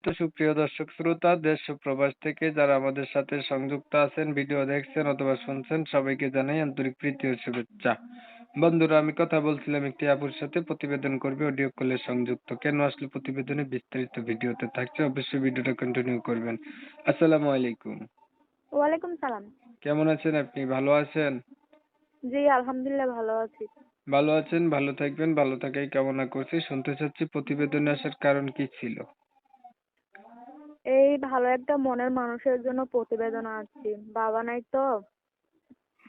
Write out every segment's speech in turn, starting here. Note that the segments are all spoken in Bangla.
তো সুপ্রিয় দর্শক শ্রোতা, দেশ ও প্রবাস থেকে যারা আমাদের সাথে সংযুক্ত আছেন, ভিডিও দেখছেন অথবা শুনছেন, সবাইকে জানাই আন্তরিক প্রীতি ও শুভেচ্ছা। বন্ধুরা, আমি কথা বলছিলাম একটি আপুর সাথে, প্রতিবেদন করবে, অডিও কলে সংযুক্ত। কেন আসলে প্রতিবেদনে বিস্তারিত ভিডিওতে থাকছে, অবশ্যই ভিডিওটা কন্টিনিউ করবেন। আসসালামু আলাইকুম। ওয়ালাইকুম সালাম। কেমন আছেন আপনি? ভালো আছেন? জি, আলহামদুলিল্লাহ ভালো আছি। ভালো আছেন, ভালো থাকবেন, ভালো থাকাই কামনা করছি। শুনতে চাচ্ছি প্রতিবেদনে আসার কারণ কি ছিল? এই ভালো একটা মনের মানুষের জন্য প্রতিবেদন আসছি। বাবা নাই তো,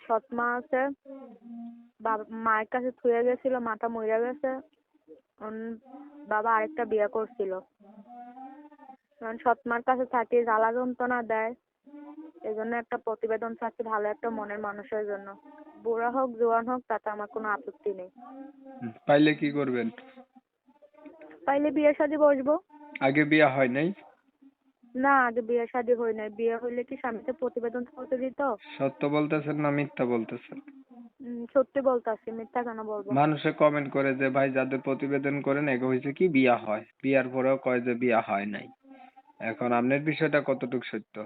সৎ মা আছে। মায়ের কাছে থুয়ে গেছিল, মাটা মইরা গেছে। বাবা আরেকটা বিয়ে করছিল। কারণ সৎ মার কাছে থাকি, জ্বালা যন্ত্রণা দেয়। এজন্য একটা প্রতিবেদন চাচ্ছি ভালো একটা মনের মানুষের জন্য। বুড়া হোক জোয়ান হোক তাতে আমার কোনো আপত্তি নেই। পাইলে কি করবেন? পাইলে বিয়ে শাদী বসবো। আগে বিয়ে হয় নাই? না, আগে বিয়ে শাদী হয় নাই। বিয়ে হইলে কি স্বামীকে প্রতিবেদন করতে দিত? সত্য বলতেছেন না মিথ্যা বলতেছেন? সত্যি বলতাছি, মিথ্যা কেন বলবো? মানুষে কমেন্ট করে যে ভাই যাদের প্রতিবেদন করেন এগো হয়েছে কি বিয়া হয়, বিয়ার পরেও কয় যে বিয়া হয় নাই। এখন আপনার বিষয়টা কতটুকু সত্য?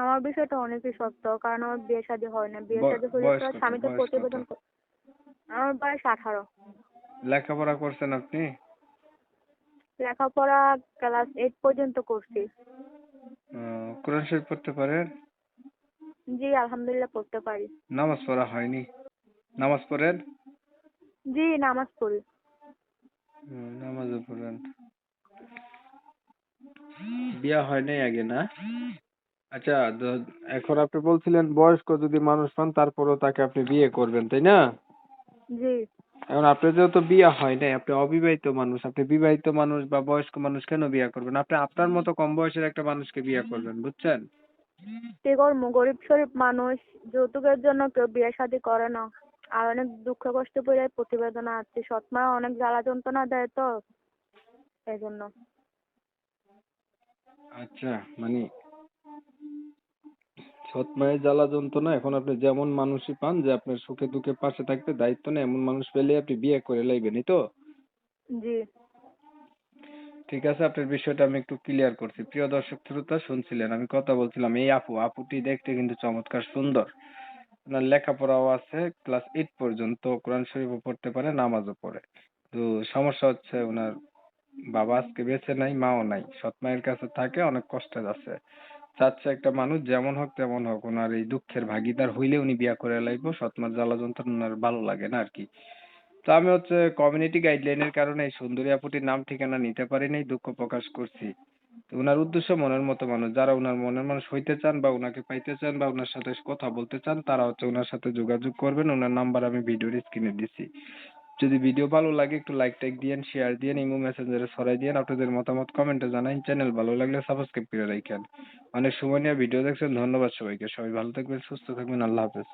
আমার বিষয়টা অনেকই সত্য, কারণ আমার বিয়ে শাদী হয় না। বিয়ে শাদী হলে বয়স তো কত? স্বামীকে বয়স কত? প্রতিবেদন আমার বয়স 18। লেখাপড়া করছেন আপনি? লেখাপড়া ক্লাস 8 পর্যন্ত করছি। কোরআন শরীফ পড়তে পারেন? জি, আলহামদুলিল্লাহ পড়তে পারি। নামাজ পড়া হয়নি? নামাজ পড়েন? জি, নামাজ পড়ি। নামাজও পড়েন। বিয়া হয় নাই আগে না? আচ্ছা, এখন আপনি বলছিলেন বয়স্ক যদি মানুষ পান তারপরেও তাকে আপনি বিয়ে করবেন, তাই না? জি। এখন আপনার যেহেতু বিয়ে হয় নাই, আপনি অবিবাহিত মানুষ, আপনি বিবাহিত মানুষ বা বয়স্ক মানুষ কেন বিয়ে করবেন? আপনি আপনার মতো কম বয়সের একটা মানুষকে বিয়ে করবেন, বুঝছেন? কি করবো, গরিব শরীফ মানুষ, যৌতুকের জন্য কেউ বিয়ে শাদী করে না। আর অনেক দুঃখ কষ্ট পড়ে প্রতিবেদন আসছি। সৎ মা অনেক জ্বালা যন্ত্রণা দেয় তো, এই জন্য। আচ্ছা, মানে সৎ মায়ের জ্বালা যন্ত্রণা, এখন আপনি যেমন মানুষই পান যে আপনার সুখে দুঃখে পাশে থাকতে দায়িত্ব নেই, এমন মানুষ পেলে আপনি বিয়ে করে লাইবেন, এই তো? জি। ঠিক আছে, আপনার বিষয়টা আমি একটু ক্লিয়ার করছি। প্রিয় দর্শক শ্রোতা, শুনছিলেন আমি কথা বলছিলাম, এই আপুটি দেখতে কিন্তু চমৎকার সুন্দর। ওনার লেখাপড়াও আছে, ক্লাস 8 পর্যন্ত কোরআন শরীফও পড়তে পারে, নামাজও পড়ে। তো সমস্যা হচ্ছে ওনার বাবা আজকে বেঁচে নাই, মাও নাই, সৎ মায়ের কাছে থাকে, অনেক কষ্টে আছে। চাচ্ছে একটা মানুষ যেমন হোক তেমন হোক ওনার এই দুঃখের ভাগিদার হইলে উনি বিয়া করে লাইবো, সৎ মার জ্বালা যন্ত্রণা ওনার ভালো লাগে না আর কি। তো আমি হচ্ছে কমিউনিটি গাইডলাইনের কারণে এই সুন্দরী আপুটির নাম ঠিকানা নিতে পারি নাই, দুঃখ প্রকাশ করছি। তো উনার উদ্দেশ্য মনের মতো মানুষ, যারা উনার মনের মানুষ হইতে চান বা উনাকে পাইতে চান বা উনার সাথে কথা বলতে চান, তারা হচ্ছে উনার সাথে যোগাযোগ করবেন। উনার নাম্বার আমি ভিডিওর স্ক্রিনে দিছি। যদি ভিডিও ভালো লাগে একটু লাইক টাইক দিয়েন, শেয়ার দিয়েন, ইমো মেসেঞ্জারে ছড়াই দিয়েন, আপনাদের মতামত কমেন্টে জানাইন। চ্যানেল ভালো লাগলে সাবস্ক্রাইব করে রাখেন। অনেক সময় নিয়ে ভিডিও দেখছেন, ধন্যবাদ সবাইকে। সবাই ভালো থাকবেন, সুস্থ থাকবেন, আল্লাহ হাফেজ।